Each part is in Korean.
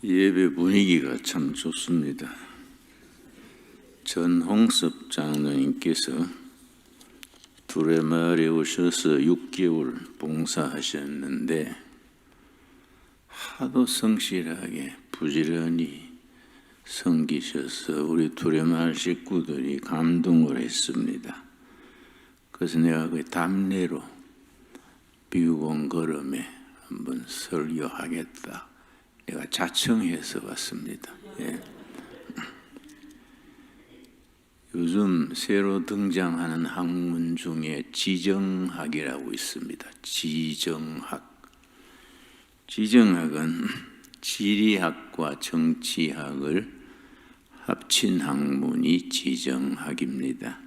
예배 분위기가 참 좋습니다. 전홍섭 장로님께서 두레마을에 오셔서 6개월 봉사하셨는데 하도 성실하게 부지런히 섬기셔서 우리 두레마을 식구들이 감동을 했습니다. 그래서 내가 그 답례로 미국 온 걸음에 한번 설교하겠다. 내가 자청해서 왔습니다. 예. 요즘 새로 등장하는 학문 중에 지정학이라고 있습니다. 지정학. 지정학은 지리학과 정치학을 합친 학문이 지정학입니다.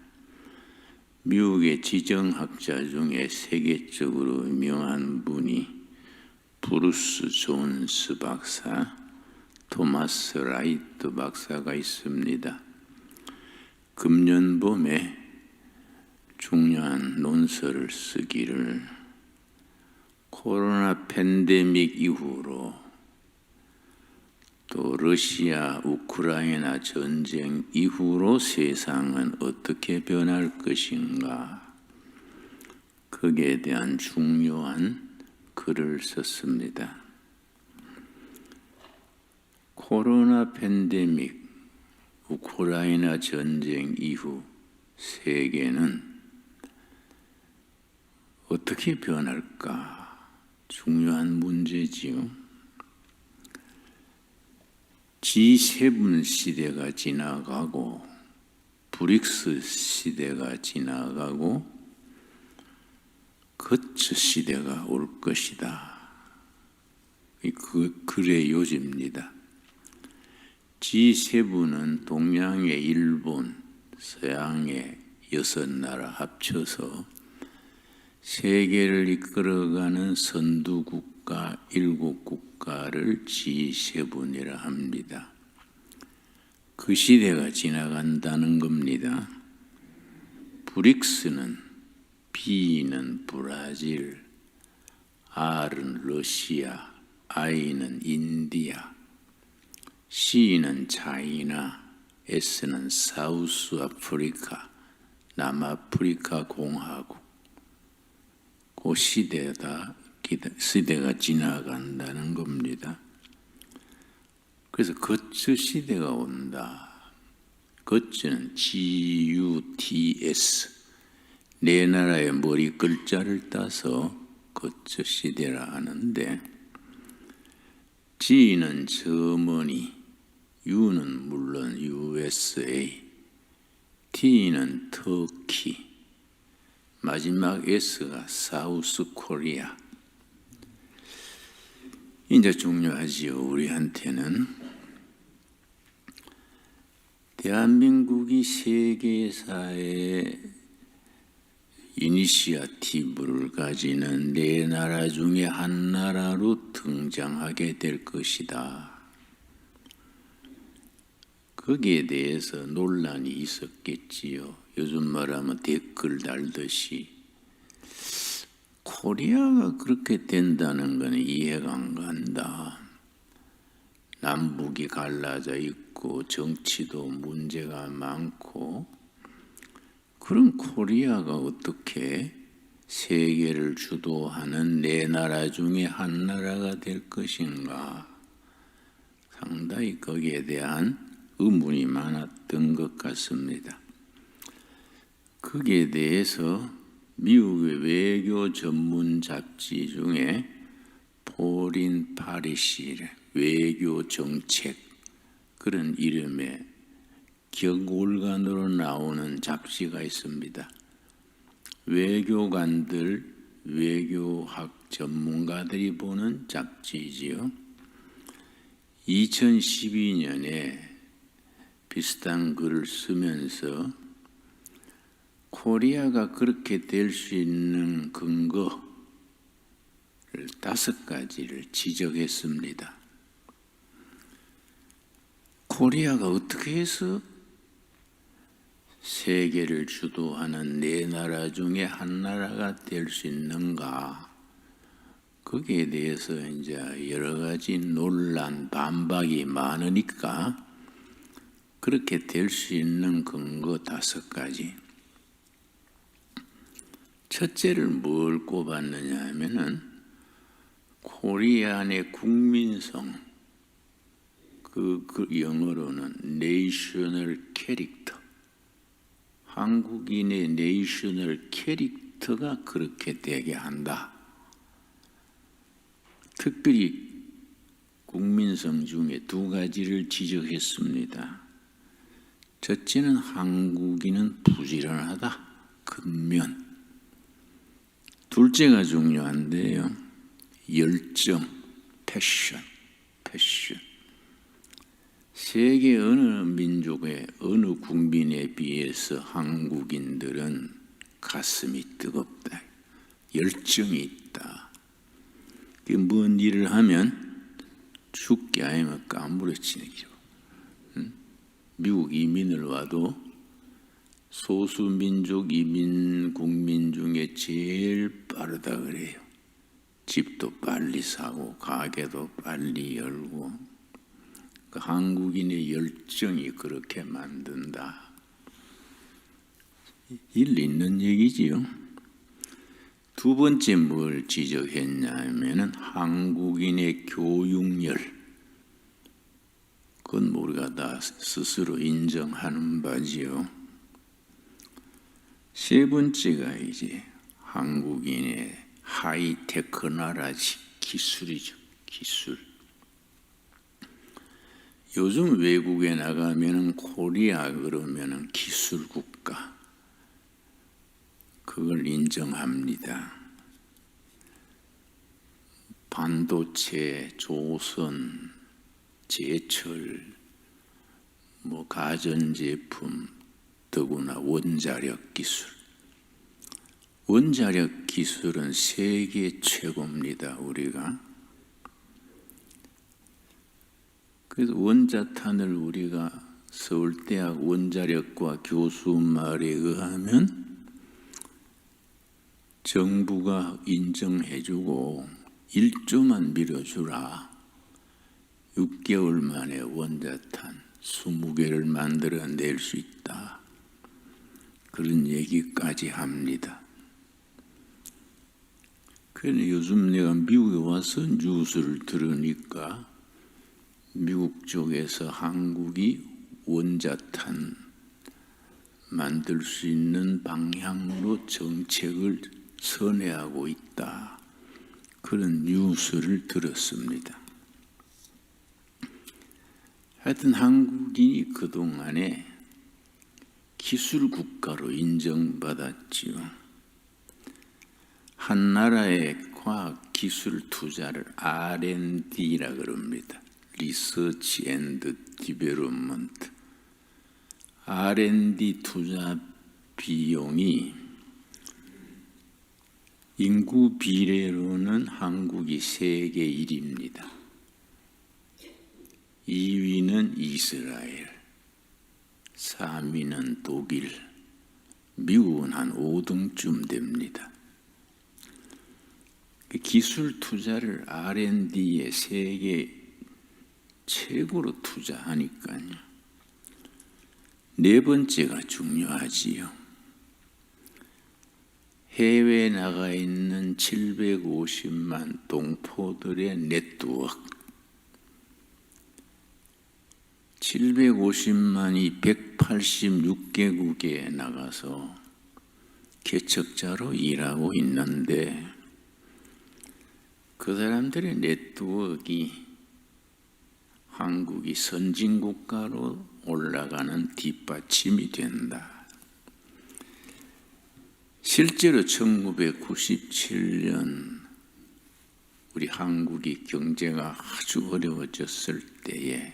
미국의 지정학자 중에 세계적으로 유명한 분이 브루스 존스 박사, 토마스 라이트 박사가 있습니다. 금년 봄에 중요한 논설을 쓰기를 코로나 팬데믹 이후로 또 러시아 우크라이나 전쟁 이후로 세상은 어떻게 변할 것인가, 거기에 대한 중요한 글을 썼습니다. 코로나 팬데믹, 우크라이나 전쟁 이후 세계는 어떻게 변할까? 중요한 문제지요. G7 시대가 지나가고 브릭스 시대가 지나가고 거처 시대가 올 것이다. 그 글의 요지입니다. G7은 동양의 일본, 서양의 6나라 합쳐서 세계를 이끌어가는 선두국가 7국가를 G7이라 합니다. 그 시대가 지나간다는 겁니다. 브릭스는 B는 브라질, R은 러시아, I는 인디아, C는 차이나, S는 사우스 아프리카, 남아프리카 공화국. 그 시대가 지나간다는 겁니다. 그래서 거처 시대가 온다. 거처는 GUTS, 네 나라의 머리 글자를 따서 거처 시대라 하는데, G는 저머니, U는 물론 USA, T는 터키, 마지막 S가 사우스 코리아. 이제 중요하지요. 우리한테는 대한민국이 세계사의 이니시아티브를 가지는 네 나라 중에 한 나라로 등장하게 될 것이다. 거기에 대해서 논란이 있었겠지요. 요즘 말하면 댓글 달듯이 코리아가 그렇게 된다는 건 이해가 안 간다. 남북이 갈라져 있고 정치도 문제가 많고, 그럼 코리아가 어떻게 세계를 주도하는 네 나라 중에 한 나라가 될 것인가? 상당히 거기에 대한 의문이 많았던 것 같습니다. 거기에 대해서 미국의 외교 전문 잡지 중에 포린 파리시 외교 정책, 그런 이름의 격월간으로 나오는 잡지가 있습니다. 외교관들, 외교학 전문가들이 보는 잡지지요. 2012년에 비슷한 글을 쓰면서 코리아가 그렇게 될 수 있는 근거를 5가지를 지적했습니다. 코리아가 어떻게 해서 세계를 주도하는 네 나라 중에 한 나라가 될 수 있는가? 거기에 대해서 이제 여러 가지 논란, 반박이 많으니까 그렇게 될 수 있는 근거 5가지. 첫째를 뭘 꼽았느냐 하면은 코리안의 국민성, 그 영어로는 내셔널 캐릭터, 한국인의 내셔널 캐릭터가 그렇게 되게 한다. 특별히 국민성 중에 2가지를 지적했습니다. 첫째는 한국인은 부지런하다, 근면. 둘째가 중요한데요, 열정, 패션. 세계 어느 민족의 어느 국민에 비해서 한국인들은 가슴이 뜨겁다, 열정이 있다. 뭔 일을 하면 죽게 아니면 까무러치는 길. 미국 이민을 와도 소수민족 이민 국민 중에 제일 빠르다 그래요. 집도 빨리 사고 가게도 빨리 열고. 그 한국인의 열정이 그렇게 만든다. 일리 있는 얘기지요. 2번째 뭘 지적했냐면은 한국인의 교육열. 그건 우리가 다 스스로 인정하는 바지요. 3번째가 이제 한국인의 하이테크 나라지, 기술이죠. 기술. 요즘 외국에 나가면은 코리아 그러면은 기술 국가. 그걸 인정합니다. 반도체, 조선, 제철, 가전제품, 더구나 원자력 기술. 원자력 기술은 세계 최고입니다, 우리가. 그래서 원자탄을 우리가 서울대학 원자력과 교수 말에 의하면 정부가 인정해주고 1조만 밀어주라. 6개월 만에 원자탄 20개를 만들어낼 수 있다. 그런 얘기까지 합니다. 그래서 요즘 내가 미국에 와서 뉴스를 들으니까 미국 쪽에서 한국이 원자탄 만들 수 있는 방향으로 정책을 선회하고 있다. 그런 뉴스를 들었습니다. 하여튼 한국이 그동안에 기술 국가로 인정받았지요. 한 나라의 과학 기술 투자를 R&D라 그럽니다. 리서치 앤드 디벨롭먼트. R&D 투자 비용이 인구 비례로는 한국이 세계 1위입니다. 2위는 이스라엘, 3위는 독일, 미국은 한 5등쯤 됩니다. 기술 투자를 R&D에 세계 최고로 투자하니까요. 4번째가 중요하지요. 해외에 나가 있는 750만 동포들의 네트워크. 750만이 186개국에 나가서 개척자로 일하고 있는데 그 사람들의 네트워크가 한국이 선진국가로 올라가는 뒷받침이 된다. 실제로 1997년 우리 한국이 경제가 아주 어려워졌을 때에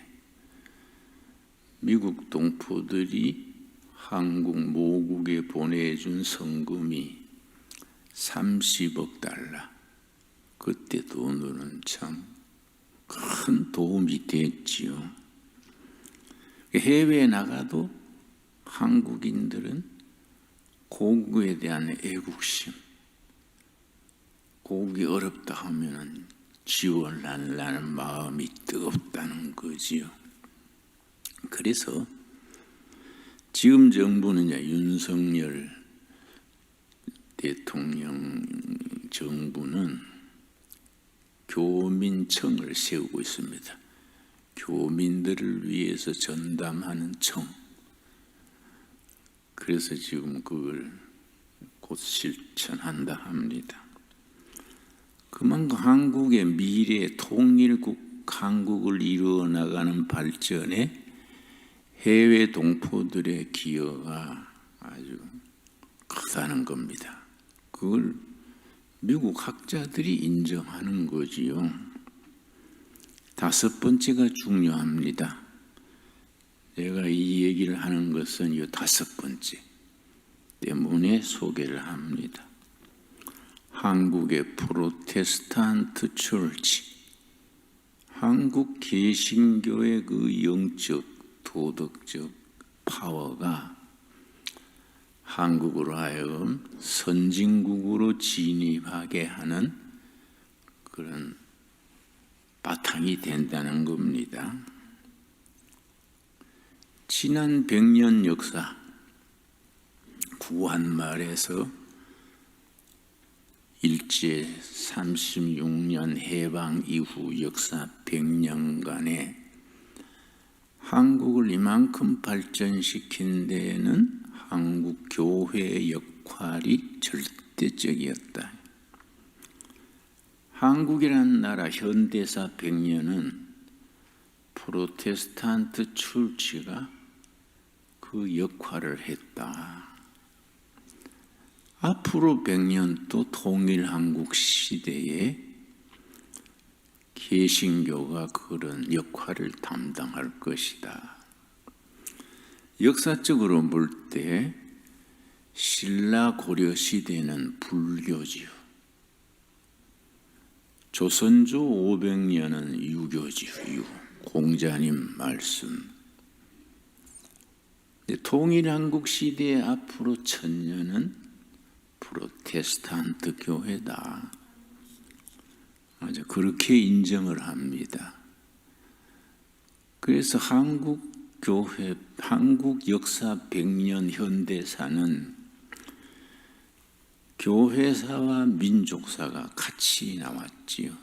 미국 동포들이 한국 모국에 보내준 성금이 30억 달러. 그때 돈으로는 참 큰 도움이 됐지요. 해외에 나가도 한국인들은 고국에 대한 애국심, 고국이 어렵다 하면은 지원하려는 마음이 뜨겁다는 거지요. 그래서 지금 정부는 이제 윤석열 대통령 정부는 교민청을 세우고 있습니다. 교민들을 위해서 전담하는 청. 그래서 지금 그걸 곧 실천한다 합니다. 그만큼 한국의 미래 통일국 한국을 이루어 나가는 발전에 해외 동포들의 기여가 아주 크다는 겁니다. 그걸 미국 학자들이 인정하는 거지요. 다섯 번째가 중요합니다. 내가 이 얘기를 하는 것은 이 다섯 번째 때문에 소개를 합니다. 한국의 프로테스탄트 철치, 한국 개신교의 그 영적, 도덕적 파워가 한국으로 하여금 선진국으로 진입하게 하는 그런 바탕이 된다는 겁니다. 지난 100년 역사, 구한말에서 일제 36년 해방 이후 역사 100년간에 한국을 이만큼 발전시킨 데에는 한국 교회의 역할이 절대적이었다. 한국이라는 나라 현대사 100년은 프로테스탄트 철치가 그 역할을 했다. 앞으로 100년 또 통일한국 시대에 개신교가 그런 역할을 담당할 것이다. 역사적으로 볼 때 신라 고려 시대는 불교지요. 조선조 500년은 유교지요. 공자님 말씀. 통일한국 시대의 앞으로 1000년은 프로테스탄트 교회다. 맞아, 그렇게 인정을 합니다. 그래서 한국 교회, 한국 역사 100년 현대사는 교회사와 민족사가 같이 나왔지요.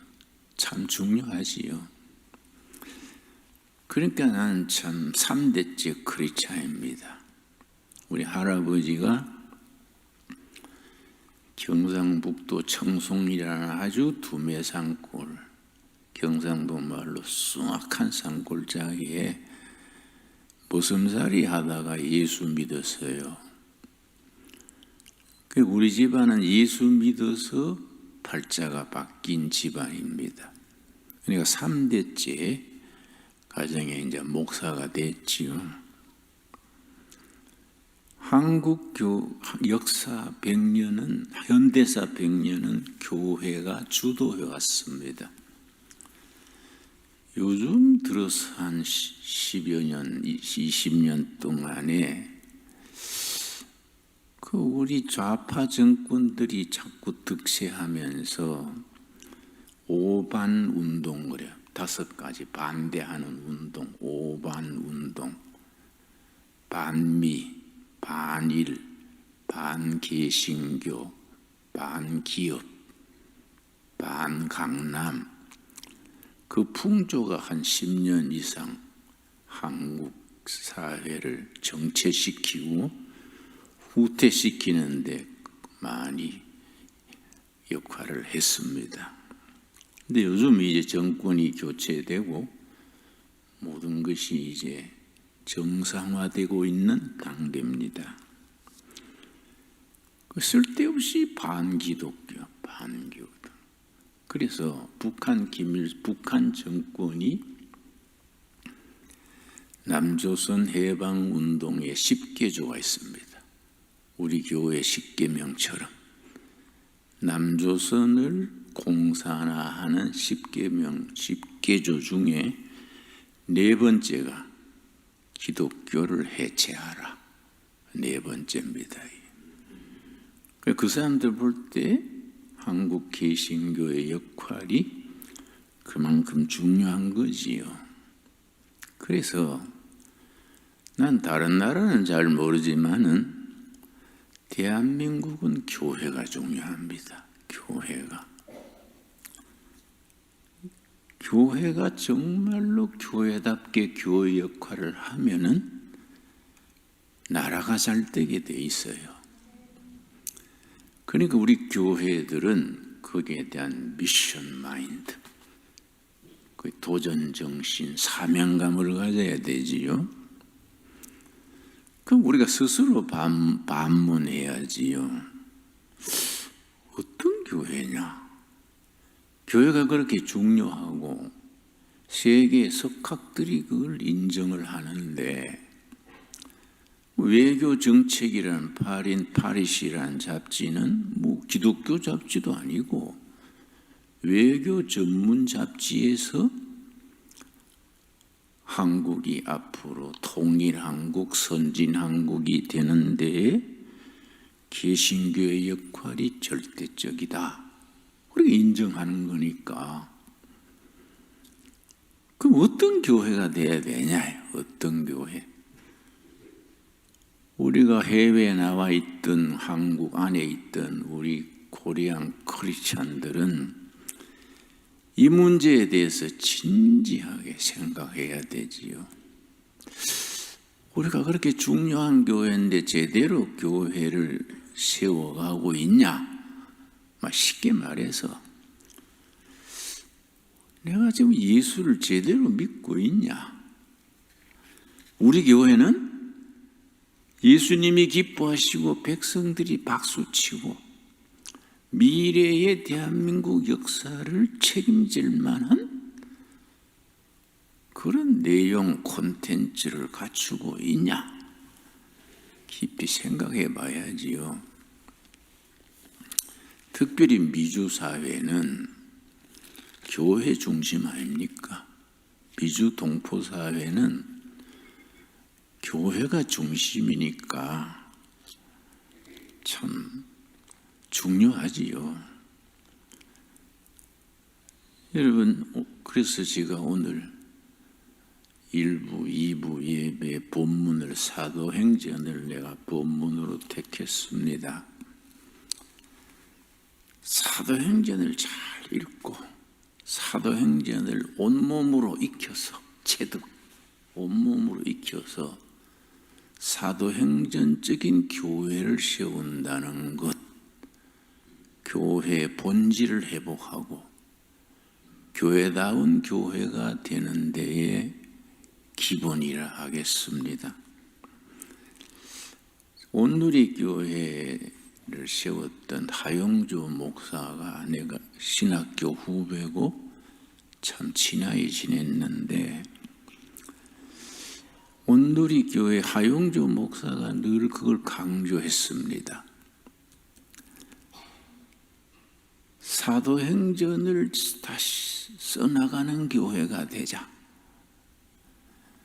참 중요하지요. 그러니까 나는 참 3대째 크리스찬입니다. 우리 할아버지가 경상북도 청송이라는 아주 두메 산골, 경상도 말로 숭악한 산골짜기에 보섬살이 하다가 예수 믿었어요. 우리 집안은 예수 믿어서 팔자가 바뀐 집안입니다. 그러니까 3대째 가정에 이제 목사가 됐지요. 한국 역사 100년은, 현대사 100년은 교회가 주도해 왔습니다. 요즘 들어서 한 10여 년, 20년 동안에 그 우리 좌파 정권들이 자꾸 득세하면서 오반 운동, 그래요. 5가지 반대하는 운동, 오반 운동, 반미, 반일, 반개신교, 반기업, 반강남, 그 풍조가 한 10년 이상 한국 사회를 정체시키고 후퇴시키는데 많이 역할을 했습니다. 근데 요즘 이제 정권이 교체되고 모든 것이 이제 정상화되고 있는 단계입니다. 쓸데없이 반기독교, 반교도. 그래서 북한 정권이 남조선 해방운동에 10개조가 있습니다. 우리 교회 10계명처럼 남조선을 공산화하는 10계조 중에 4번째가 기독교를 해체하라. 4번째입니다. 그 사람들 볼 때 한국 개신교의 역할이 그만큼 중요한 거지요. 그래서 난 다른 나라는 잘 모르지만은 대한민국은 교회가 중요합니다. 교회가 정말로 교회답게 교회 역할을 하면은 나라가 잘 되게 돼 있어요. 그러니까 우리 교회들은 거기에 대한 미션 마인드, 그 도전 정신, 사명감을 가져야 되지요. 그럼 우리가 스스로 반문해야지요. 어떤 교회냐? 교회가 그렇게 중요하고 세계 석학들이 그걸 인정을 하는데 외교 정책이라는 파리시라는 잡지는 뭐 기독교 잡지도 아니고 외교 전문 잡지에서 한국이 앞으로 통일한국, 선진한국이 되는 데에 개신교의 역할이 절대적이다. 그렇게 인정하는 거니까. 그럼 어떤 교회가 돼야 되냐? 어떤 교회? 우리가 해외에 나와 있던 한국 안에 있던 우리 코리안 크리스찬들은 이 문제에 대해서 진지하게 생각해야 되지요. 우리가 그렇게 중요한 교회인데 제대로 교회를 세워가고 있냐? 쉽게 말해서 내가 지금 예수를 제대로 믿고 있냐? 우리 교회는 예수님이 기뻐하시고 백성들이 박수치고 미래의 대한민국 역사를 책임질 만한 그런 내용 콘텐츠를 갖추고 있냐? 깊이 생각해 봐야지요. 특별히 미주 사회는 교회 중심 아닙니까? 미주 동포 사회는 교회가 중심이니까 참 중요하지요. 여러분, 그래서 제가 오늘 1부, 2부 예배 본문을 사도행전을 내가 본문으로 택했습니다. 사도행전을 잘 읽고 사도행전을 온몸으로 익혀서 체득, 온몸으로 익혀서 사도행전적인 교회를 세운다는 것, 교회의 본질을 회복하고 교회다운 교회가 되는 데에 기본이라 하겠습니다. 온누리교회를 세웠던 하용주 목사가 내가 신학교 후배고 참 친하게 지냈는데 온누리교회 하용주 목사가 늘 그걸 강조했습니다. 사도행전을 다시 써나가는 교회가 되자.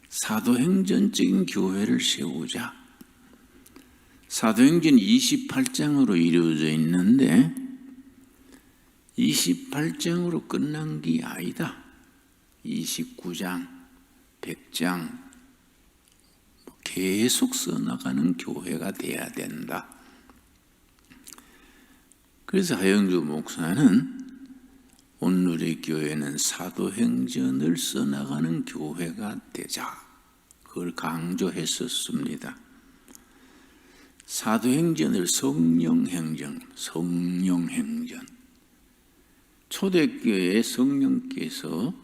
사도행전적인 교회를 세우자. 사도행전 28장으로 이루어져 있는데 28장으로 끝난 게 아니다. 29장, 100장 계속 써나가는 교회가 돼야 된다. 그래서 하영주 목사는 온누리교회는 사도행전을 써나가는 교회가 되자. 그걸 강조했었습니다. 사도행전을 성령행전. 초대교회의 성령께서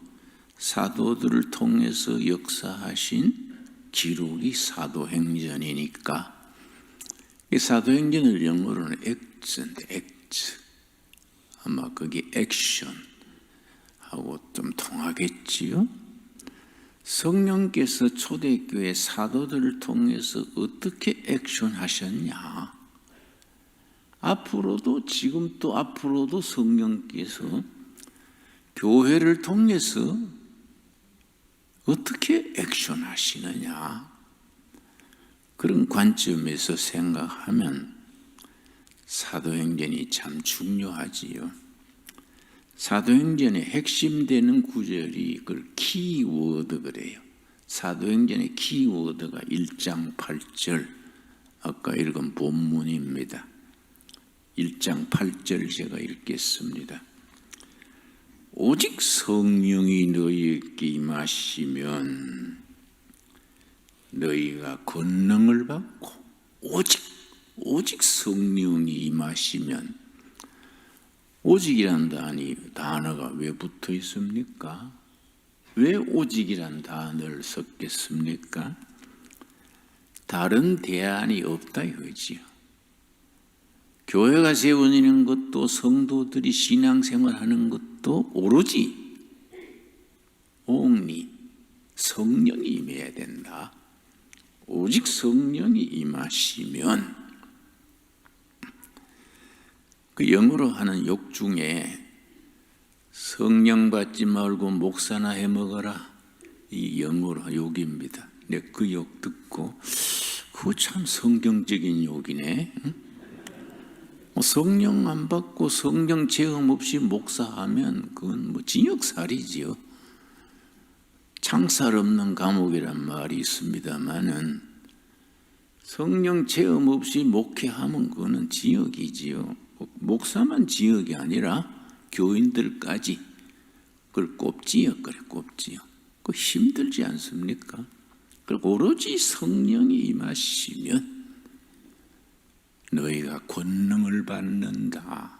사도들을 통해서 역사하신 기록이 사도행전이니까 이 사도행전을 영어로는 액트. 아마 그게 액션하고 좀 통하겠지요? 성령께서 초대교회 사도들을 통해서 어떻게 액션하셨냐? 앞으로도 지금 또 앞으로도 성령께서 교회를 통해서 어떻게 액션하시느냐? 그런 관점에서 생각하면 사도행전이 참 중요하지요. 사도행전의 핵심되는 구절이 그걸 키워드 그래요. 사도행전의 키워드가 1장 8절, 아까 읽은 본문입니다. 1장 8절 제가 읽겠습니다. 오직 성령이 너희에게 임하시면 너희가 권능을 받고, 오직 성령이 임하시면, 오직이란 단어가 왜 붙어 있습니까? 왜 오직이란 단어를 썼겠습니까? 다른 대안이 없다 이거지요. 교회가 세워지는 것도, 성도들이 신앙생활하는 것도 오로지 성령이 임해야 된다. 오직 성령이 임하시면, 그 영어로 하는 욕 중에 성령 받지 말고 목사나 해먹어라, 이 영어로 욕입니다. 내가 그 욕 듣고 그거 참 성경적인 욕이네. 성령 안 받고 성령 체험 없이 목사하면 그건 징역살이지요. 창살 없는 감옥이란 말이 있습니다마는 성령 체험 없이 목회하면 그거는 징역이지요. 목사만 징역이 아니라 교인들까지 그걸 꼽지요. 그 힘들지 않습니까? 그리고 오로지 성령이 임하시면 너희가 권능을 받는다.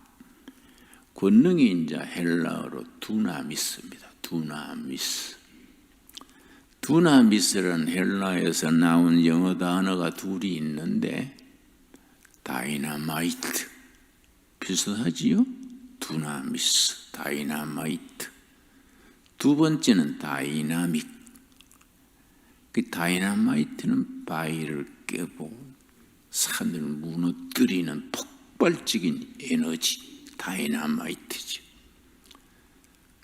권능이 이제 헬라어로 두나미스입니다. 두나미스라는 헬라에서 나온 영어 단어가 둘이 있는데, 다이나마이트 비슷하지요? 두나미스, 다이나마이트. 두 번째는 다이나믹. 그 다이나마이트는 바위를 깨고 산을 무너뜨리는 폭발적인 에너지, 다이나마이트죠.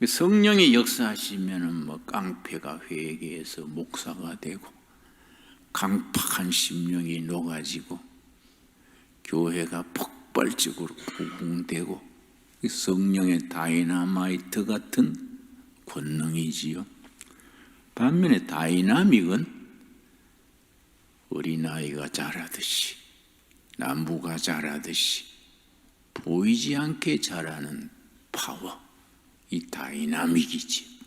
성령이 역사하시면은 깡패가 회개해서 목사가 되고, 강팍한 심령이 녹아지고, 교회가 폭발적으로 부흥되고, 성령의 다이나마이트 같은 권능이지요. 반면에 다이나믹은 어린아이가 자라듯이, 나무가 자라듯이 보이지 않게 자라는 파워, 이 다이나믹이지.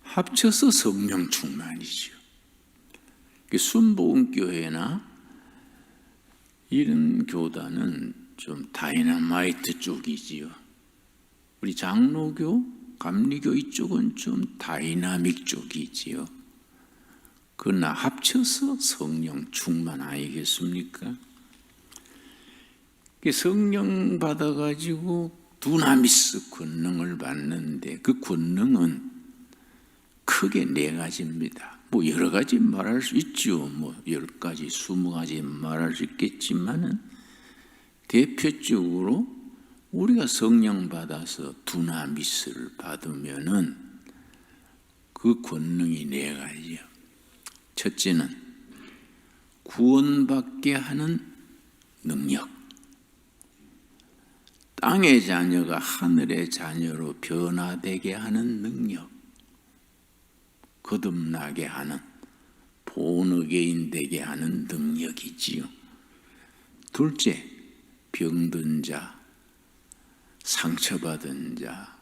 합쳐서 성령 충만이죠. 순복음교회나 이런 교단은 좀 다이나마이트 쪽이지요. 우리 장로교, 감리교 이쪽은 좀 다이나믹 쪽이지요. 그러나 합쳐서 성령 충만 아니겠습니까? 성령 받아가지고 두나미스 권능을 받는데, 그 권능은 크게 네 가지입니다. 여러 가지 말할 수 있죠. 10가지, 20가지 말할 수 있겠지만은, 대표적으로 우리가 성령 받아서 두나미스를 받으면은 그 권능이 네 가지요. 첫째는 구원받게 하는 능력. 땅의 자녀가 하늘의 자녀로 변화되게 하는 능력. 거듭나게 하는, 본의계인 되게 하는 능력이지요. 둘째, 병든 자, 상처받은 자,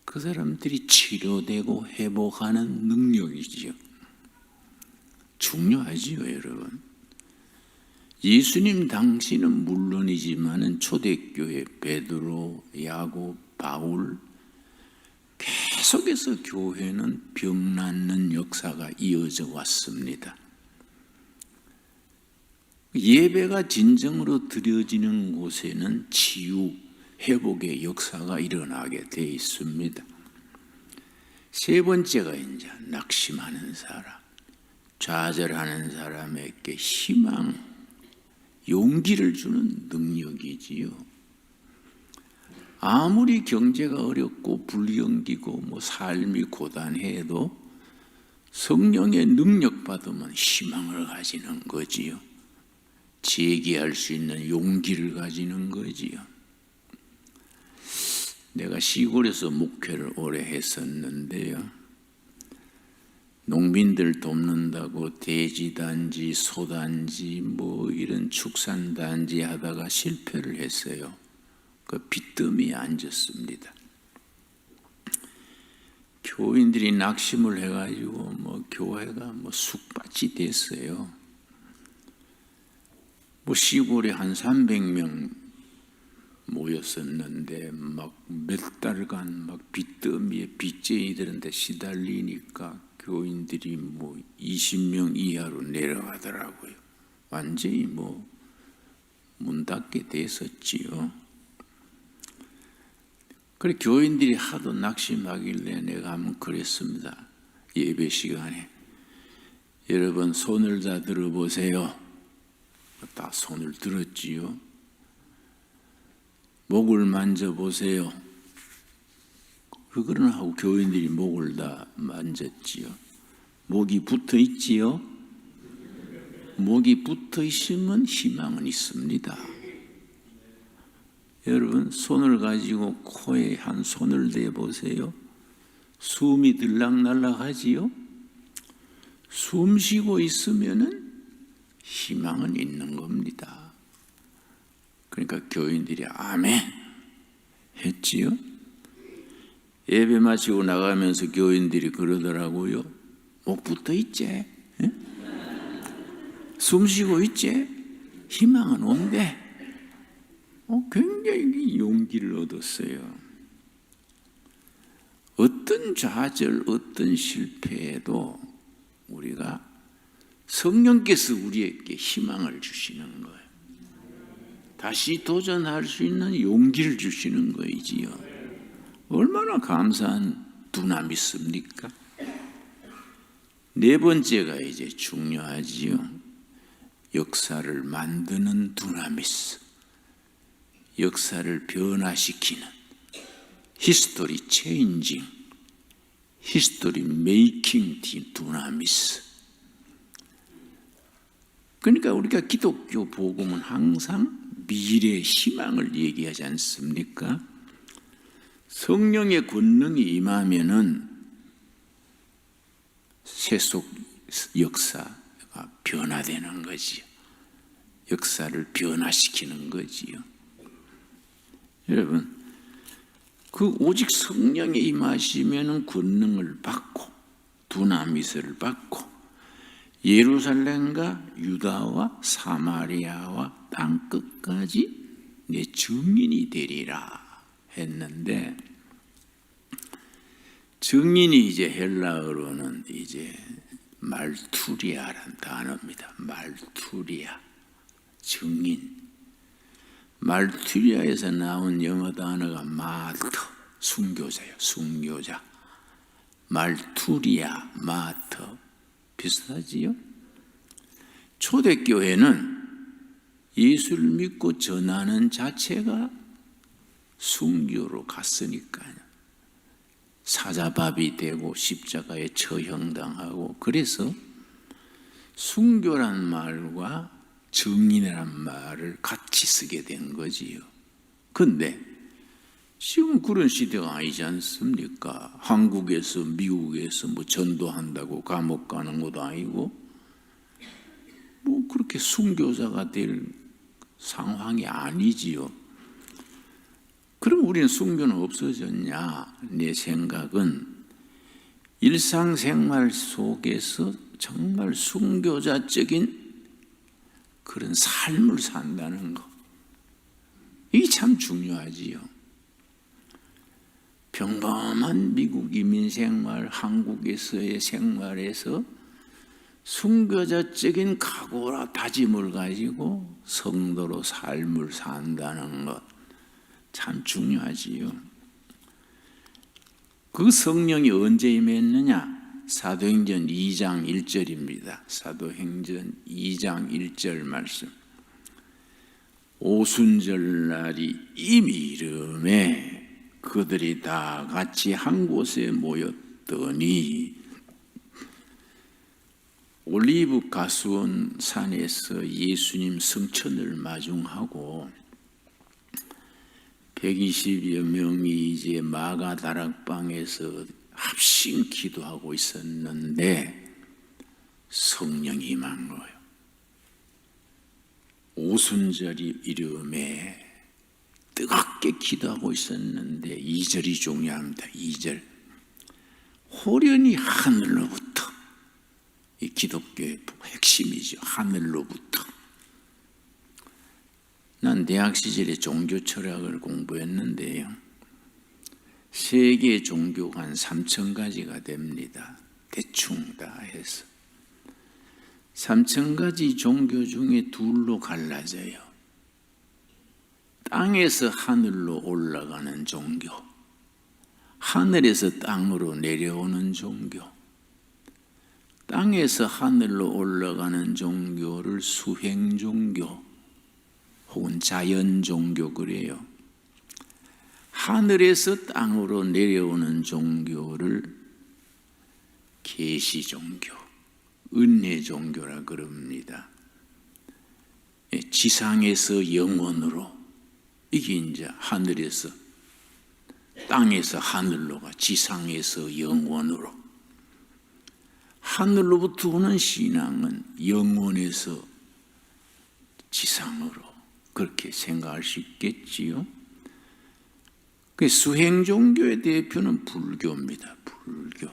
그 사람들이 치료되고 회복하는 능력이지요. 중요하지요, 여러분. 예수님 당시는 물론이지만은 초대교회 베드로, 야곱, 바울 계속해서 교회는 병 낫는 역사가 이어져 왔습니다. 예배가 진정으로 드려지는 곳에는 치유, 회복의 역사가 일어나게 되어 있습니다. 세 번째가 이제 낙심하는 사람, 좌절하는 사람에게 희망, 용기를 주는 능력이지요. 아무리 경제가 어렵고 불경기고 삶이 고단해도 성령의 능력 받으면 희망을 가지는 거지요. 제기할 수 있는 용기를 가지는 거지요. 내가 시골에서 목회를 오래 했었는데요. 농민들 돕는다고 돼지단지, 소단지, 뭐 이런 축산단지 하다가 실패를 했어요. 그 빚더미에 앉았습니다. 교인들이 낙심을 해가지고 뭐 교회가 뭐 쑥밭이 됐어요. 뭐 시골에 한 300명 모였었는데 막 몇 달간 막 빚더미에 빚쟁이들한테 시달리니까 교인들이 뭐 20명 이하로 내려가더라고요. 완전히 뭐 문 닫게 됐었지요. 그래 교인들이 하도 낙심하길래 내가 한번 그랬습니다. 예배 시간에 여러분 손을 다 들어보세요. 다 손을 들었지요. 목을 만져보세요. 그거는 하고 교인들이 목을 다 만졌지요. 목이 붙어 있지요. 목이 붙어 있으면 희망은 있습니다. 여러분 손을 가지고 코에 한 손을 대보세요. 숨이 들락날락 하지요. 숨 쉬고 있으면은 희망은 있는 겁니다. 그러니까 교인들이 아멘 했지요. 예배 마치고 나가면서 교인들이 그러더라고요. 목 붙어 있지? 에? 숨 쉬고 있지? 희망은 온대. 굉장히 용기를 얻었어요. 어떤 좌절, 어떤 실패에도 우리가 성령께서 우리에게 희망을 주시는 거예요. 다시 도전할 수 있는 용기를 주시는 거이지요. 얼마나 감사한 두나미스입니까? 네 번째가 이제 중요하지요. 역사를 만드는 두나미스. 역사를 변화시키는 히스토리 체인징, 히스토리 메이킹 두나미스. 그러니까 우리가 기독교 복음은 항상 미래의 희망을 얘기하지 않습니까? 성령의 권능이 임하면은 세속 역사가 변화되는 거지요. 역사를 변화시키는 거지요. 여러분, 그 오직 성령이 임하시면은 권능을 받고 두나미스를 받고 예루살렘과 유다와 사마리아와 땅 끝까지 내 증인이 되리라 했는데, 증인이 이제 헬라어로는 이제 말투리아라는 단어입니다. 말투리아, 증인. 말투리아에서 나온 영어 단어가 마터, 순교자예요. 순교자. 말투리아, 마터. 비슷하지요? 초대교회는 예수를 믿고 전하는 자체가 순교로 갔으니까요. 사자밥이 되고 십자가에 처형당하고, 그래서 순교란 말과 증인이란 말을 같이 쓰게 된 거지요. 그런데 지금 그런 시대가 아니지 않습니까? 한국에서 미국에서 뭐 전도한다고 감옥 가는 것도 아니고 뭐 그렇게 순교자가 될 상황이 아니지요. 그럼 우리는 순교는 없어졌냐? 내 생각은 일상생활 속에서 정말 순교자적인 그런 삶을 산다는 것, 이게 참 중요하지요. 평범한 미국 이민 생활, 한국에서의 생활에서 순교자적인 각오와 다짐을 가지고 성도로 삶을 산다는 것, 참 중요하지요. 그 성령이 언제 임했느냐? 사도행전 2장 1절입니다. 사도행전 2장 1절 말씀. 오순절날이 이미 이름에 그들이 다 같이 한 곳에 모였더니, 올리브 가수원 산에서 예수님 성천을 마중하고 120여 명이 이제 마가 다락방에서 합심 기도하고 있었는데 성령이 임한 거예요. 오순절이 이름에 뜨겁게 기도하고 있었는데 2절이 중요합니다. 2절. 호련히 하늘로부터, 이 기독교의 핵심이죠. 하늘로부터. 난 대학 시절에 종교 철학을 공부했는데요. 세계 종교가 한 3,000가지가 됩니다. 대충 다 해서. 3,000가지 종교 중에 둘로 갈라져요. 땅에서 하늘로 올라가는 종교, 하늘에서 땅으로 내려오는 종교. 땅에서 하늘로 올라가는 종교를 수행종교 혹은 자연종교 그래요. 하늘에서 땅으로 내려오는 종교를 계시종교, 은혜종교라 그럽니다. 지상에서 영원으로, 이게 이제 하늘에서 땅에서 하늘로가 지상에서 영원으로. 하늘로부터 오는 신앙은 영원에서 지상으로, 그렇게 생각할 수 있겠지요. 그 수행종교의 대표는 불교입니다. 불교.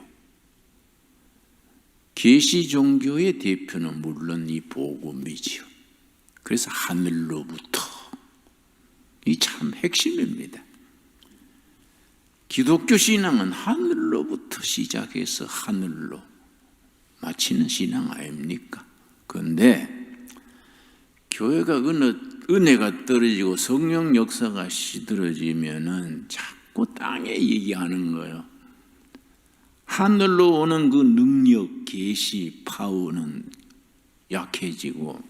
계시종교의 대표는 물론 이 복음이지요. 그래서 하늘로부터, 이 참 핵심입니다. 기독교 신앙은 하늘로부터 시작해서 하늘로 마치는 신앙 아닙니까? 그런데 교회가 은혜가 떨어지고 성령 역사가 시들어지면은 자꾸 땅에 얘기하는 거예요. 하늘로 오는 그 능력, 계시, 파워는 약해지고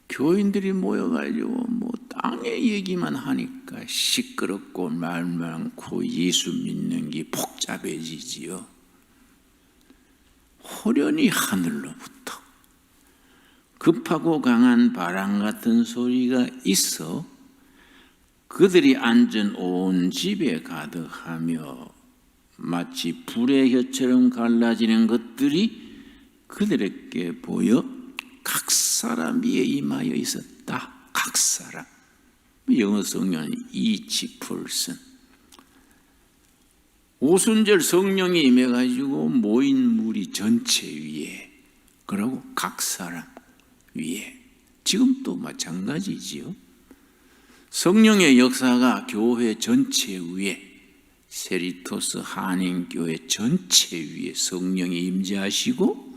교인들이 모여가지고 뭐 땅의 얘기만 하니까 시끄럽고 말 많고 예수 믿는 게 복잡해지지요. 호련히 하늘로부터 급하고 강한 바람 같은 소리가 있어 그들이 앉은 온 집에 가득하며 마치 불의 혀처럼 갈라지는 것들이 그들에게 보여 각 사람 위에 임하여 있었다. 각 사람. 영어 성경은 each person. 오순절 성령이 임해가지고 모인 무리 전체 위에, 그러고 각 사람 위에. 지금도 마찬가지지요. 성령의 역사가 교회 전체 위에, 세리토스 한인교회 전체 위에 성령이 임재하시고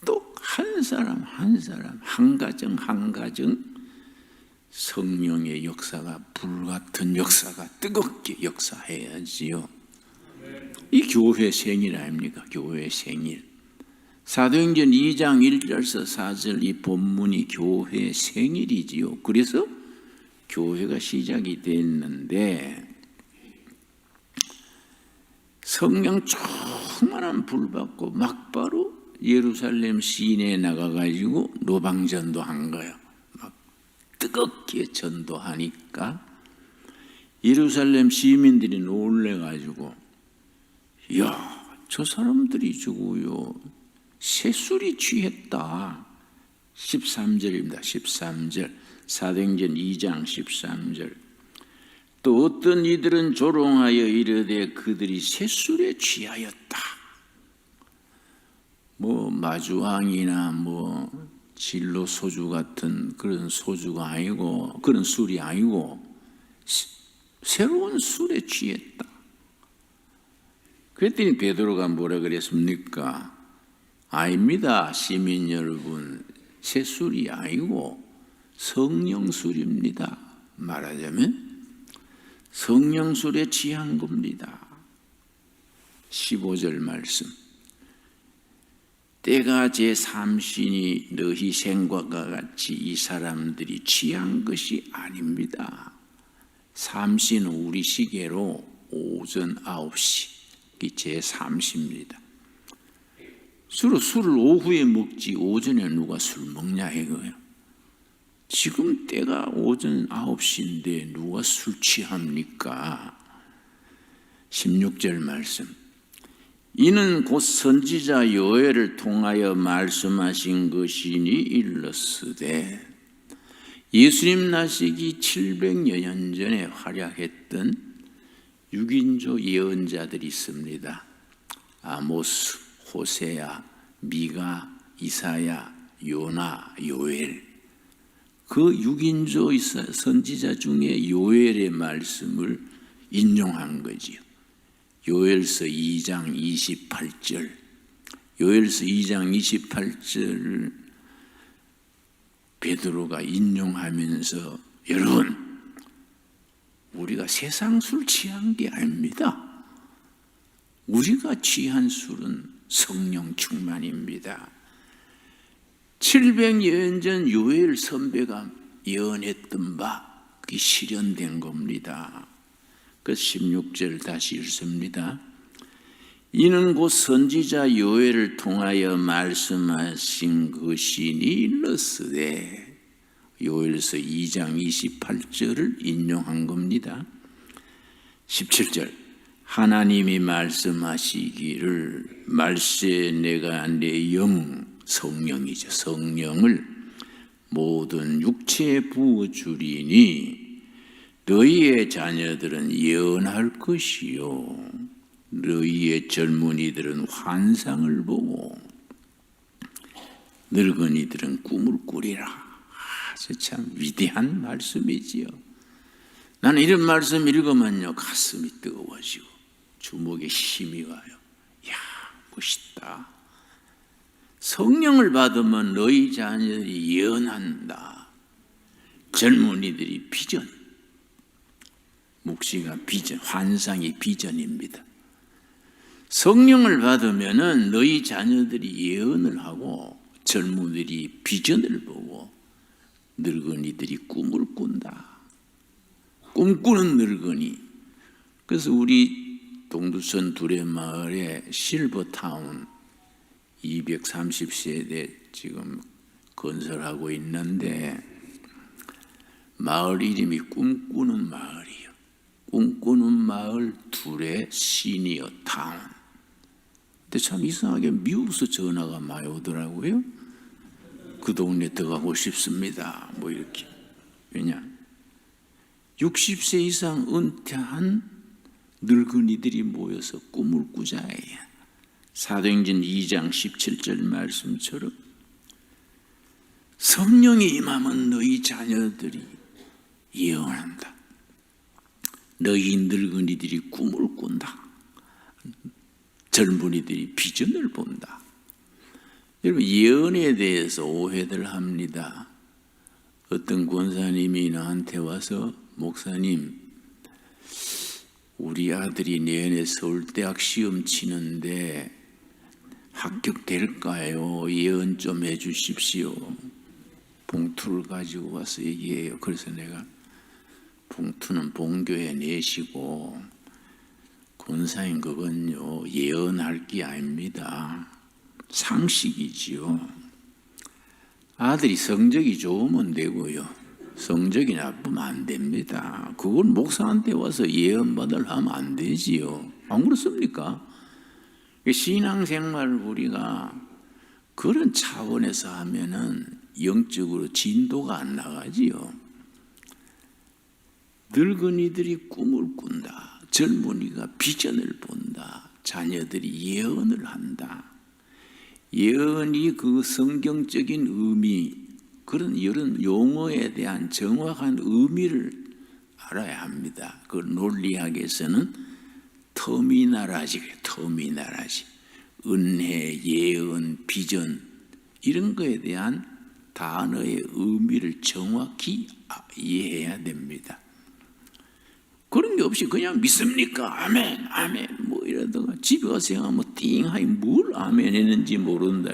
또 한 사람 한 사람, 한 가정 한 가정 성령의 역사가, 불같은 역사가 뜨겁게 역사해야지요. 이 교회 생일 아닙니까? 교회 생일. 사도행전 2장 1절에서 4절 이 본문이 교회 생일이지요. 그래서 교회가 시작이 됐는데 성령 충만한 불 받고 막바로 예루살렘 시내에 나가가지고 노방전도 한 거예요. 막 뜨겁게 전도하니까 예루살렘 시민들이 놀래가지고 야, 저 사람들이 저거요 새술이 취했다. 13절입니다. 13절 사도행전 2장 13절. 또 어떤 이들은 조롱하여 이르되 그들이 새술에 취하였다. 뭐 마주왕이나 뭐 진로 소주 같은 그런 소주가 아니고, 그런 술이 아니고 새로운 술에 취했다. 그랬더니 베드로가 뭐라 그랬습니까? 아닙니다, 시민 여러분. 새술이 아니고 성령술입니다. 말하자면 성령술에 취한 겁니다. 15절 말씀. 때가 제3신이 너희 생각과 같이 이 사람들이 취한 것이 아닙니다. 삼신은 우리 시계로 오전 9시, 제3시입니다. 주로 술을 오후에 먹지 오전에 누가 술 먹냐 이거예요. 지금 때가 오전 9시인데 누가 술 취합니까? 16절 말씀. 이는 곧 선지자 요엘을 통하여 말씀하신 것이니 일렀으되, 예수님 나시기 700여 년 전에 활약했던 6인조 예언자들이 있습니다. 아모스, 호세야, 미가, 이사야, 요나, 요엘. 그 6인조 선지자 중에 요엘의 말씀을 인용한 거지요. 요엘서 2장 28절. 요엘서 2장 28절을 베드로가 인용하면서, 여러분, 우리가 세상 술 취한 게 아닙니다. 우리가 취한 술은 성령 충만입니다. 700년 전 요엘 선배가 예언했던 바, 그게 실현된 겁니다. 그 16절 다시 읽습니다. 이는 곧 선지자 요엘을 통하여 말씀하신 것이니 일렀으되, 요엘서 2장 28절을 인용한 겁니다. 17절. 하나님이 말씀하시기를 말세 내가 내 영, 성령이죠. 성령을 모든 육체에 부어주리니 너희의 자녀들은 예언할 것이요 너희의 젊은이들은 환상을 보고 늙은이들은 꿈을 꾸리라. 아주 참 위대한 말씀이지요. 나는 이런 말씀 읽으면요 가슴이 뜨거워지고 주먹에 힘이 와요. 이야, 멋있다. 성령을 받으면 너희 자녀들이 예언한다. 젊은이들이 비전, 묵시가 비전, 환상이 비전입니다. 성령을 받으면은 너희 자녀들이 예언을 하고 젊은이들이 비전을 보고 늙은이들이 꿈을 꾼다. 꿈꾸는 늙은이. 그래서 우리 동두천 두레마을에 실버타운 230세대 지금 건설하고 있는데, 마을 이름이 꿈꾸는 마을이에요. 꿈꾸는 마을 두레 시니어 타운. 근데 참 이상하게 미국에서 전화가 많이 오더라고요. 그 동네 들어가고 싶습니다. 뭐 이렇게. 왜냐? 60세 이상 은퇴한 늙은이들이 모여서 꿈을 꾸자예요. 사도행전 2장 17절 말씀처럼 성령이 임하면 너희 자녀들이 예언한다. 너희 늙은이들이 꿈을 꾼다. 젊은이들이 비전을 본다. 여러분, 예언에 대해서 오해들 합니다. 어떤 권사님이 나한테 와서, 목사님, 우리 아들이 내년에 서울대학 시험 치는데 합격될까요? 예언 좀 해주십시오. 봉투를 가지고 와서 얘기해요. 그래서 내가 봉투는 본교에 내시고, 권사님 그건요 예언할 게 아닙니다. 상식이지요. 아들이 성적이 좋으면 되고요, 성적이 나쁘면 안 됩니다. 그건 목사한테 와서 예언받으려 하면 안 되지요. 안 그렇습니까? 신앙생활 우리가 그런 차원에서 하면은 영적으로 진도가 안 나가지요. 늙은이들이 꿈을 꾼다. 젊은이가 비전을 본다. 자녀들이 예언을 한다. 예언이 그 성경적인 의미, 그런 이런 용어에 대한 정확한 의미를 알아야 합니다. 그 논리학에서는 터미나라지, 터미나라지. 은혜, 예언, 비전, 이런 거에 대한 단어의 의미를 정확히 이해해야 됩니다. 그런 게 없이 그냥 믿습니까? 아멘, 아멘. 뭐 이러다가 집에 가서 생각하면 띵하이 뭘 아멘 했는지 모른다.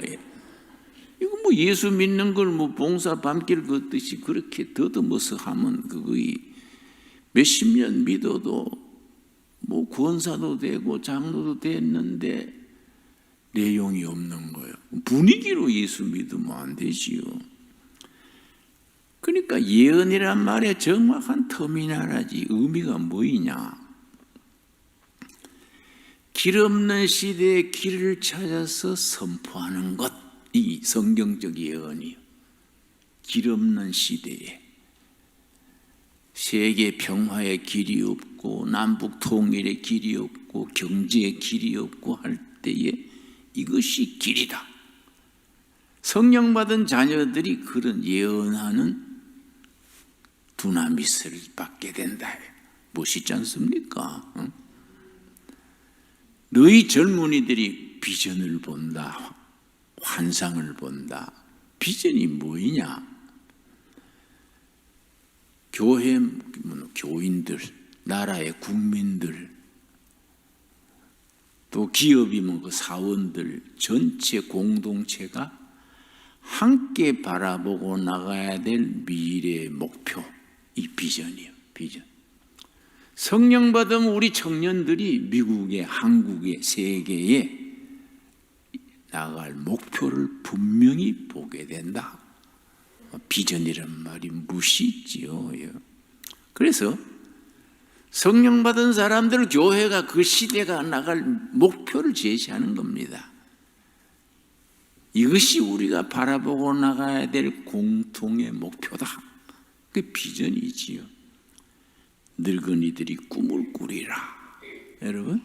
이거 뭐 예수 믿는 걸 뭐 봉사 밤길 걷듯이 그렇게 더듬어서 하면 그거이 몇십 년 믿어도 뭐 권사도 되고 장로도 됐는데 내용이 없는 거예요. 분위기로 예수 믿으면 안 되지요. 그러니까 예언이란 말의 정확한 터미널하지 의미가 뭐이냐? 길 없는 시대에 길을 찾아서 선포하는 것, 이 성경적 예언이요. 길 없는 시대에 세계 평화의 길이 없고 남북 통일의 길이 없고 경제의 길이 없고 할 때에 이것이 길이다. 성령 받은 자녀들이 그런 예언하는 두나미스를 받게 된다. 멋있지 않습니까? 너희 젊은이들이 비전을 본다. 환상을 본다. 비전이 뭐이냐? 교회, 교인들, 나라의 국민들, 또 기업이면 그 사원들 전체 공동체가 함께 바라보고 나가야 될 미래의 목표, 이 비전이에요. 비전. 성령 받은 우리 청년들이 미국에, 한국에, 세계에 나갈 목표를 분명히 보게 된다. 비전이란 말이 무시 있지요. 그래서 성령 받은 사람들, 교회가 그 시대가 나갈 목표를 제시하는 겁니다. 이것이 우리가 바라보고 나가야 될 공통의 목표다. 그게 비전이지요. 늙은이들이 꿈을 꾸리라. 여러분,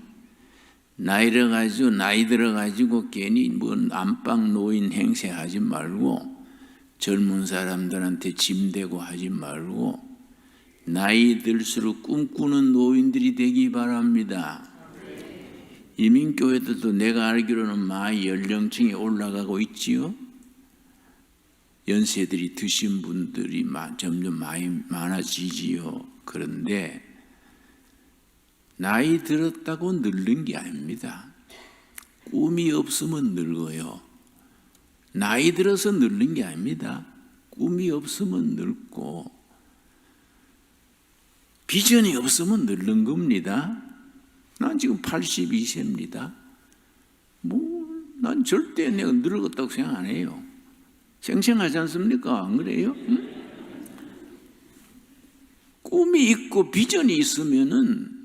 나이 들어가지고 괜히 뭐 안방 노인 행세하지 말고 젊은 사람들한테 짐대고 하지 말고 나이 들수록 꿈꾸는 노인들이 되기 바랍니다. 이민교회들도 내가 알기로는 많이 연령층이 올라가고 있지요. 연세들이 드신 분들이 점점 많아지지요. 그런데 나이 들었다고 늙는 게 아닙니다. 꿈이 없으면 늙어요. 나이 들어서 늙는 게 아닙니다. 꿈이 없으면 늙고 비전이 없으면 늙는 겁니다. 난 지금 82세입니다. 난 절대 내가 늙었다고 생각 안 해요. 생생하지 않습니까? 안 그래요? 응? 꿈이 있고 비전이 있으면은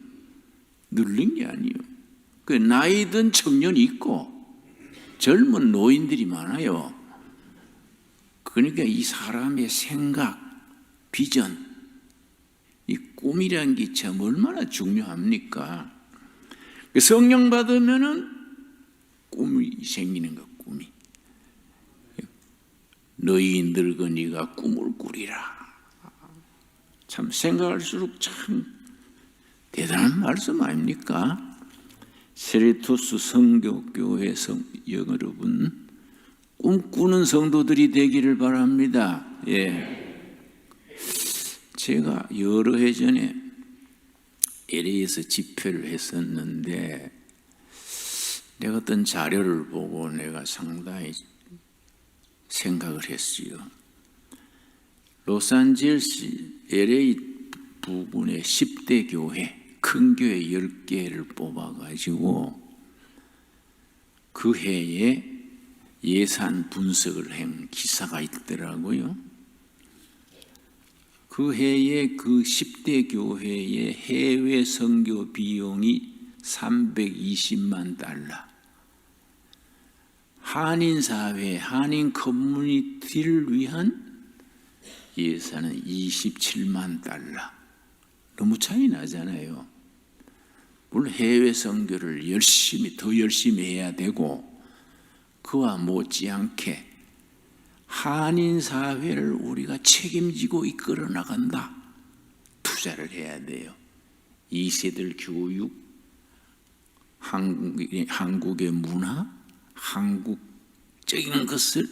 늙는 게 아니에요. 그 나이 든 청년이 있고 젊은 노인들이 많아요. 그러니까 이 사람의 생각, 비전, 이 꿈이라는 게 참 얼마나 중요합니까? 성령 받으면은 꿈이 생기는 거, 꿈이. 너희 늙은이가 꿈을 꾸리라. 참 생각할수록 참 대단한 말씀 아닙니까? 세리토스 성교교회 여러분, 꿈꾸는 성도들이 되기를 바랍니다. 제가 여러 해 전에 LA에서 집회를 했었는데 내가 어떤 자료를 보고 내가 상당히 생각을 했어요. 로스앤젤레스 LA 부근의 10대 교회, 큰 교회 10개를 뽑아가지고 그 해에 예산 분석을 한 기사가 있더라고요. 그 해에 그 10대 교회의 해외 선교 비용이 320만 달러, 한인사회, 한인 커뮤니티를 위한 예산은 27만 달러. 너무 차이 나잖아요. 물론 해외 선교를 더 열심히 해야 되고 그와 못지않게 한인 사회를 우리가 책임지고 이끌어 나간다. 투자를 해야 돼요. 2세들 교육, 한국의 문화, 한국적인 것을,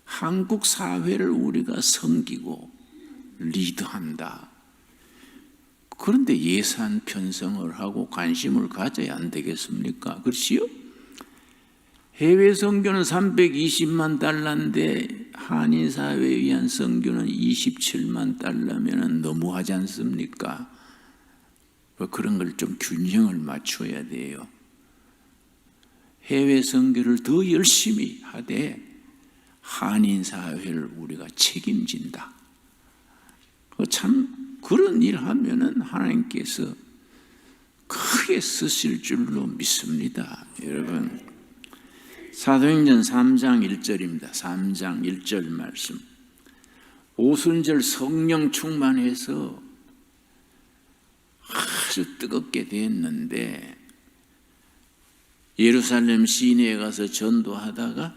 한국 사회를 우리가 섬기고 리드한다. 그런데 예산 편성을 하고 관심을 가져야 안 되겠습니까? 그렇지요? 해외 선교는 320만 달러인데 한인 사회에 의한 선교는 27만 달러면 너무하지 않습니까? 그런 걸 좀 균형을 맞춰야 돼요. 해외 선교를 더 열심히 하되 한인 사회를 우리가 책임진다. 참 그런 일 하면은 하나님께서 크게 쓰실 줄로 믿습니다. 여러분, 사도행전 3장 1절입니다. 3장 1절 말씀. 오순절 성령 충만해서 아주 뜨겁게 됐는데 예루살렘 시내에 가서 전도하다가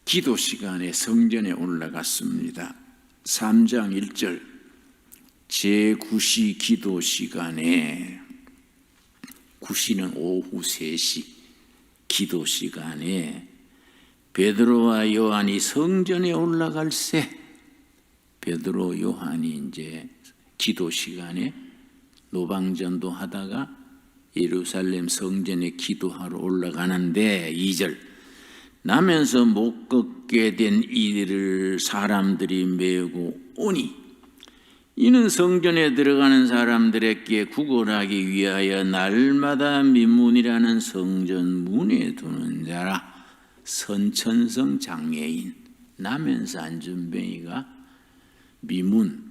기도 시간에 성전에 올라갔습니다. 3장 1절 제9시 기도 시간에, 9시는 오후 3시 기도 시간에 베드로와 요한이 성전에 올라갈새, 베드로 요한이 이제 기도 시간에 노방전도 하다가 예루살렘 성전에 기도하러 올라가는데 2절 나면서 못 걷게 된 이들을 사람들이 메고 오니 이는 성전에 들어가는 사람들에게 구걸하기 위하여 날마다 미문이라는 성전 문에 두는 자라. 선천성 장애인 남현사 안준뱅이가 미문,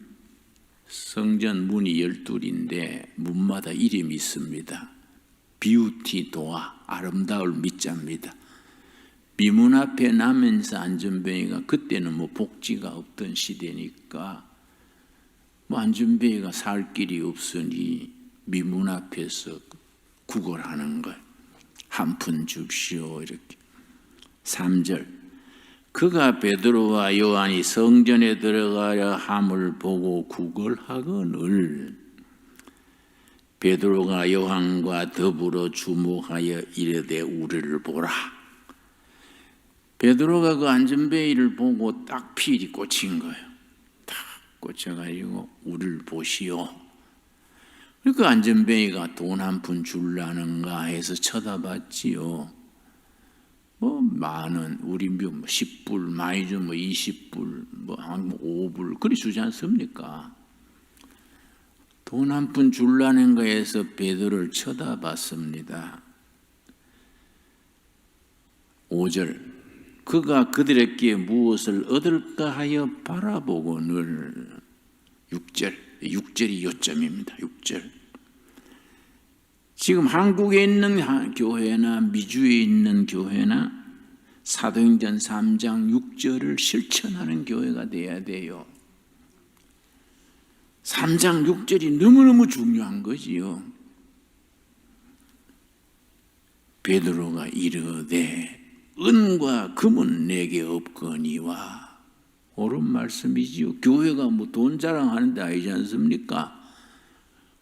성전 문이 12인데 문마다 이름이 있습니다. 비우티 도화, 아름다울 밑자입니다. 미문 앞에 남현사 안준뱅이가, 그때는 뭐 복지가 없던 시대니까 뭐 안준뱅이가 살 길이 없으니 미문 앞에서 구걸하는 걸, 한 푼 줍시오 이렇게. 3절 그가 베드로와 요한이 성전에 들어가려 함을 보고 구걸하거늘 베드로가 요한과 더불어 주목하여 이르되 우리를 보라. 베드로가 그 안전뱅이를 보고 딱 필이 꽂힌 거예요. 딱 꽂혀가지고 우리를 보시오. 그러니까 안전뱅이가 돈 한 푼 줄라는가 해서 쳐다봤지요. 뭐 만원, 우리 뭐 10불, 많이 주면 20불, 뭐 5불 그리 주지 않습니까? 돈 한 푼 줄라는 거에서 베드로를 쳐다봤습니다. 5절 그가 그들에게 무엇을 얻을까 하여 바라보고는 6절이 요점입니다. 6절 지금 한국에 있는 교회나 미주에 있는 교회나 사도행전 3장 6절을 실천하는 교회가 돼야 돼요. 3장 6절이 너무너무 중요한 거지요. 베드로가 이르되 은과 금은 내게 없거니와. 옳은 말씀이지요. 교회가 뭐 돈 자랑하는 데 아니지 않습니까?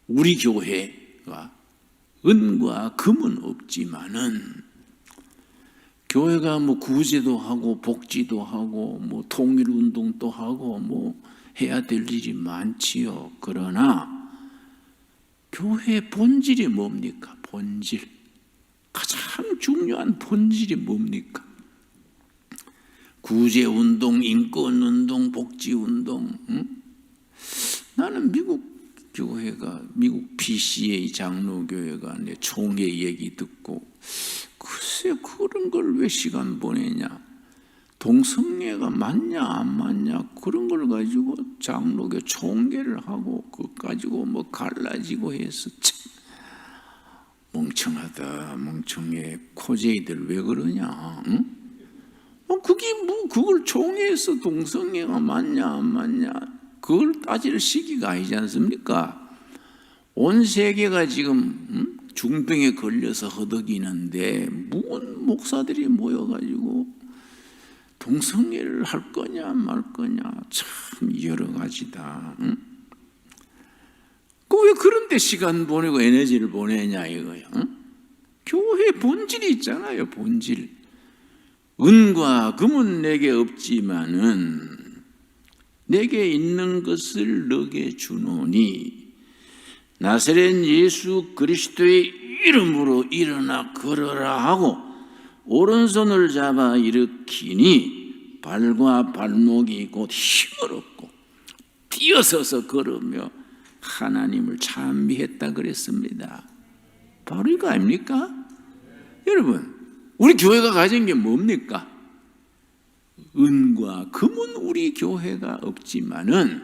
우리 교회가 은과 금은 없지만은 교회가 뭐 구제도 하고 복지도 하고 뭐 통일운동도 하고 뭐 해야 될 일이 많지요. 그러나 교회의 본질이 뭡니까? 본질. 가장 중요한 본질이 뭡니까? 구제운동, 인권운동, 복지운동. 응? 나는 미국 교회가, 미국 PCA 장로교회가 내 총회 얘기 듣고 글쎄 그런 걸 왜 시간 보내냐, 동성애가 맞냐 안 맞냐 그런 걸 가지고 장로교 총회를 하고 그거 가지고 뭐 갈라지고 해서 참 멍청하다 멍청해. 코제이들 왜 그러냐. 응? 그게 뭐 그걸 총회에서 동성애가 맞냐 안 맞냐 그걸 따질 시기가 아니지 않습니까? 온 세계가 지금 중병에 걸려서 허덕이는데 무슨 목사들이 모여가지고 동성애를 할 거냐 말 거냐 참 여러 가지다. 응? 왜 그런 데 시간 보내고 에너지를 보내냐 이거예요. 응? 교회 본질이 있잖아요. 본질. 은과 금은 내게 없지만은 내게 있는 것을 너게 주노니 나사렛 예수 그리스도의 이름으로 일어나 걸어라 하고 오른손을 잡아 일으키니 발과 발목이 곧 힘을 얻고 뛰어서서 걸으며 하나님을 찬미했다 그랬습니다. 바로 이거 아닙니까? 여러분, 우리 교회가 가진 게 뭡니까? 은과 금은 우리 교회가 없지만은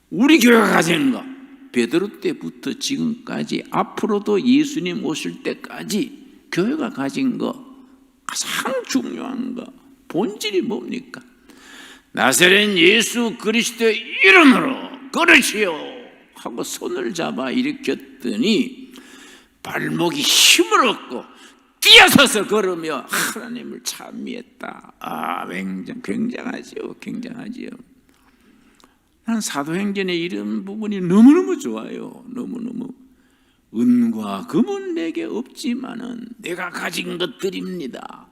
우리 교회가 가진 거, 베드로 때부터 지금까지 앞으로도 예수님 오실 때까지 교회가 가진 거, 가장 중요한 거, 본질이 뭡니까? 나사렛 예수 그리스도의 이름으로 걸으시오 하고 손을 잡아 일으켰더니 발목이 힘을 얻고 뛰어서서 걸으며 하나님을 찬미했다. 굉장하지요. 굉장하지요. 난 사도행전의 이런 부분이 너무너무 좋아요. 너무너무. 은과 금은 내게 없지만은 내가 가진 것들입니다.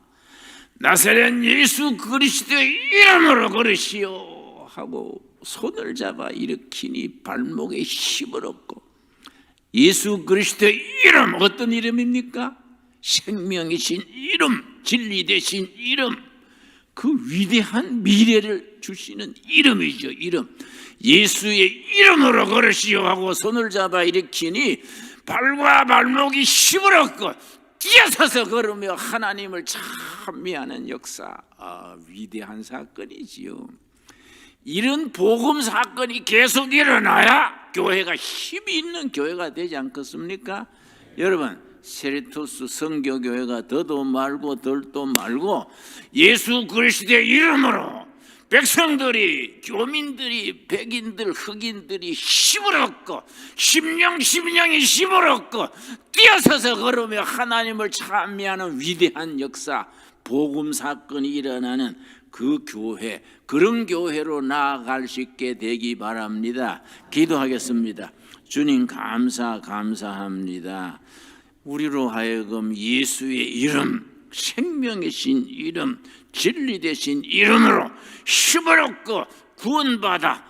나사렛 예수 그리스도의 이름으로 걸으시오 하고 손을 잡아 일으키니 발목에 힘을 얻고, 예수 그리스도의 이름, 어떤 이름입니까? 생명이신 이름, 진리 되신 이름, 그 위대한 미래를 주시는 이름이죠. 이름. 예수의 이름으로 걸으시오 하고 손을 잡아 일으키니 발과 발목이 힘을 얻고 뛰어서서 걸으며 하나님을 찬미하는 역사. 위대한 사건이지요. 이런 복음 사건이 계속 일어나야 교회가 힘이 있는 교회가 되지 않겠습니까? 여러분, 세리토스 성교교회가 더도 말고 덜도 말고 예수 그리스도의 이름으로 백성들이, 교민들이, 백인들, 흑인들이 힘을 얻고 심령이 힘을 얻고 뛰어서서 걸으며 하나님을 찬미하는 위대한 역사, 복음 사건이 일어나는 그 교회, 그런 교회로 나아갈 수 있게 되기 바랍니다. 기도하겠습니다. 주님 감사합니다. 우리로 하여금 예수의 이름, 생명이신 이름, 진리 되신 이름으로 힘을 얻고 구원받아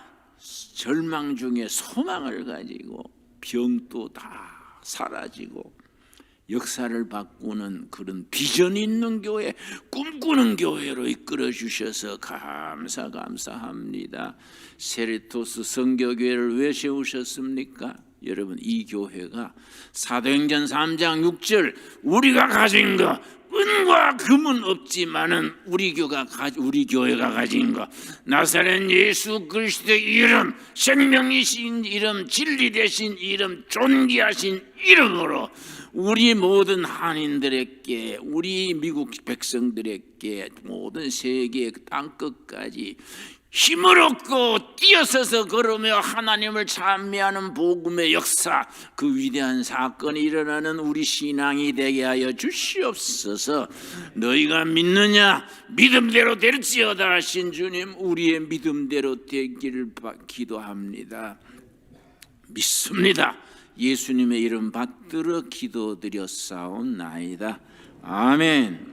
절망 중에 소망을 가지고 병도 다 사라지고 역사를 바꾸는 그런 비전 있는 교회, 꿈꾸는 교회로 이끌어 주셔서 감사합니다. 세리토스 성교교회를 왜 세우셨습니까? 여러분, 이 교회가 사도행전 3장 6절 우리가 가진 거, 은과 금은 없지만은 우리 교회가 가진 거, 나사렛 예수 그리스도의 이름, 생명이신 이름, 진리 되신 이름, 존귀하신 이름으로 우리 모든 한인들에게, 우리 미국 백성들에게, 모든 세계 땅끝까지 힘을 얻고 뛰어서서 걸으며 하나님을 찬미하는 복음의 역사, 그 위대한 사건이 일어나는 우리 신앙이 되게 하여 주시옵소서. 너희가 믿느냐? 믿음대로 될지어다 하신 주님, 우리의 믿음대로 되기를 기도합니다. 믿습니다. 예수님의 이름 받들어 기도드렸사옵나이다. 아멘.